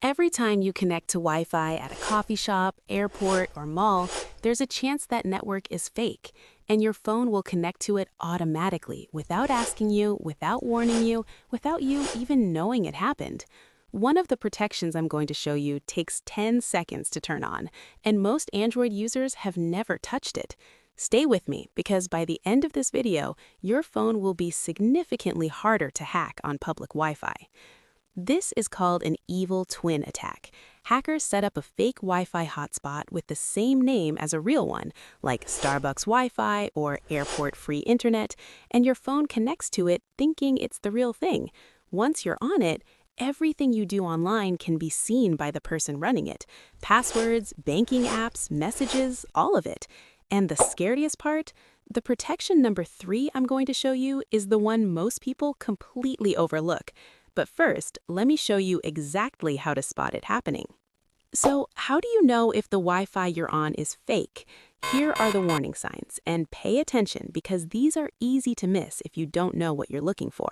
Every time you connect to Wi-Fi at a coffee shop, airport, or mall, there's a chance that network is fake, and your phone will connect to it automatically without asking you, without warning you, without you even knowing it happened. One of the protections I'm going to show you takes 10 seconds to turn on, and most Android users have never touched it. Stay with me because by the end of this video, your phone will be significantly harder to hack on public Wi-Fi. This is called an evil twin attack. Hackers set up a fake Wi-Fi hotspot with the same name as a real one, like Starbucks Wi-Fi or airport free internet, and your phone connects to it thinking it's the real thing. Once you're on it, everything you do online can be seen by the person running it. Passwords, banking apps, messages, all of it. And the scariest part? The protection number 3 I'm going to show you is the one most people completely overlook. But first, let me show you exactly how to spot it happening. So, how do you know if the Wi-Fi you're on is fake? Here are the warning signs, and pay attention because these are easy to miss if you don't know what you're looking for.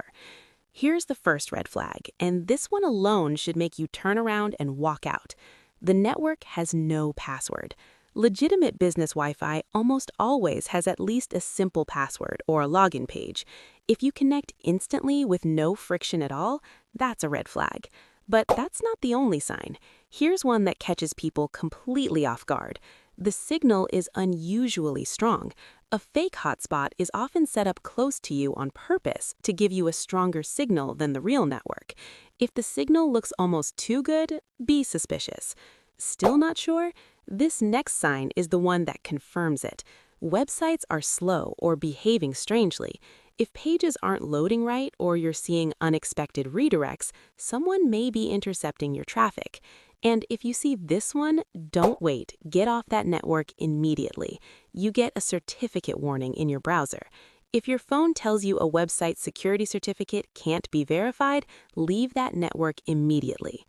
Here's the first red flag, and this one alone should make you turn around and walk out. The network has no password. Legitimate business Wi-Fi almost always has at least a simple password or a login page. If you connect instantly with no friction at all, that's a red flag. But that's not the only sign. Here's one that catches people completely off guard. The signal is unusually strong. A fake hotspot is often set up close to you on purpose to give you a stronger signal than the real network. If the signal looks almost too good, be suspicious. Still not sure? This next sign is the one that confirms it. Websites are slow or behaving strangely. If pages aren't loading right or you're seeing unexpected redirects, someone may be intercepting your traffic. And if you see this one, don't wait. Get off that network immediately. You get a certificate warning in your browser. If your phone tells you a website security certificate can't be verified, leave that network immediately.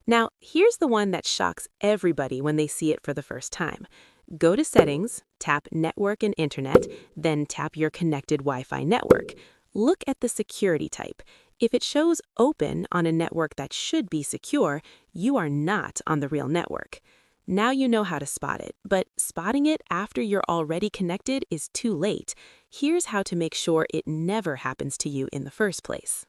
Now, here's the one that shocks everybody when they see it for the first time. Go to Settings, tap Network and Internet, then tap your connected Wi-Fi network. Look at the security type. If it shows Open on a network that should be secure, you are not on the real network. Now you know how to spot it, but spotting it after you're already connected is too late. Here's how to make sure it never happens to you in the first place.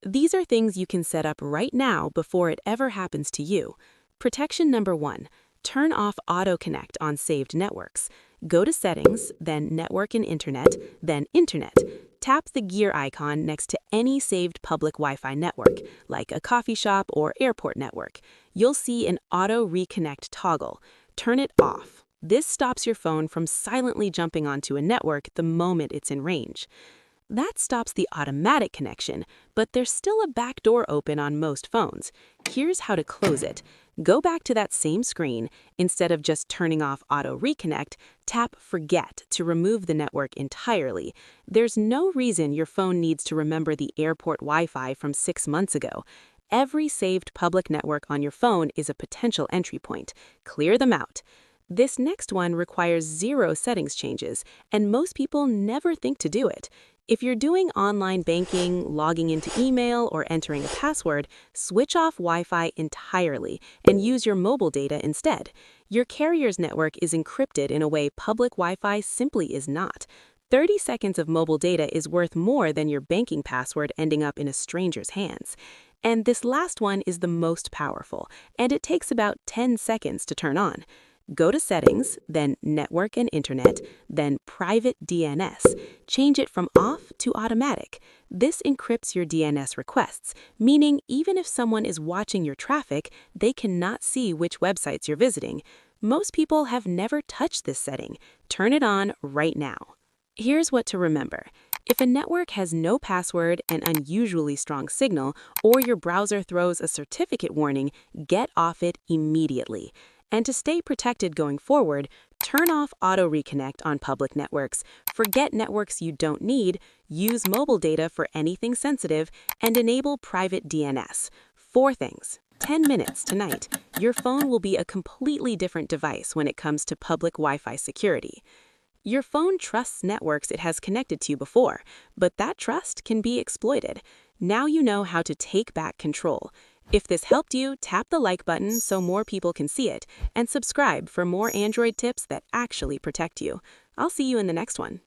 These are things you can set up right now before it ever happens to you. Protection number 1. Turn off Auto Connect on saved networks. Go to Settings, then Network and Internet, then Internet. Tap the gear icon next to any saved public Wi-Fi network, like a coffee shop or airport network. You'll see an Auto Reconnect toggle. Turn it off. This stops your phone from silently jumping onto a network the moment it's in range. That stops the automatic connection, but there's still a back door open on most phones. Here's how to close it. Go back to that same screen. Instead of just turning off Auto Reconnect, tap Forget to remove the network entirely. There's no reason your phone needs to remember the airport Wi-Fi from 6 months ago. Every saved public network on your phone is a potential entry point. Clear them out. This next one requires 0 settings changes, and most people never think to do it. If you're doing online banking, logging into email, or entering a password, switch off Wi-Fi entirely and use your mobile data instead. Your carrier's network is encrypted in a way public Wi-Fi simply is not. 30 seconds of mobile data is worth more than your banking password ending up in a stranger's hands. And this last one is the most powerful, and it takes about 10 seconds to turn on. Go to Settings, then Network and Internet, then Private DNS. Change it from off to automatic. This encrypts your DNS requests, meaning even if someone is watching your traffic, they cannot see which websites you're visiting. Most people have never touched this setting. Turn it on right now. Here's what to remember. If a network has no password, an unusually strong signal, or your browser throws a certificate warning, get off it immediately. And to stay protected going forward, turn off Auto Reconnect on public networks, forget networks you don't need, use mobile data for anything sensitive, and enable Private DNS. 4 things. 10 minutes tonight. Your phone will be a completely different device when it comes to public Wi-Fi security. Your phone trusts networks it has connected to before, but that trust can be exploited. Now you know how to take back control. If this helped you, tap the like button so more people can see it, and subscribe for more Android tips that actually protect you. I'll see you in the next one.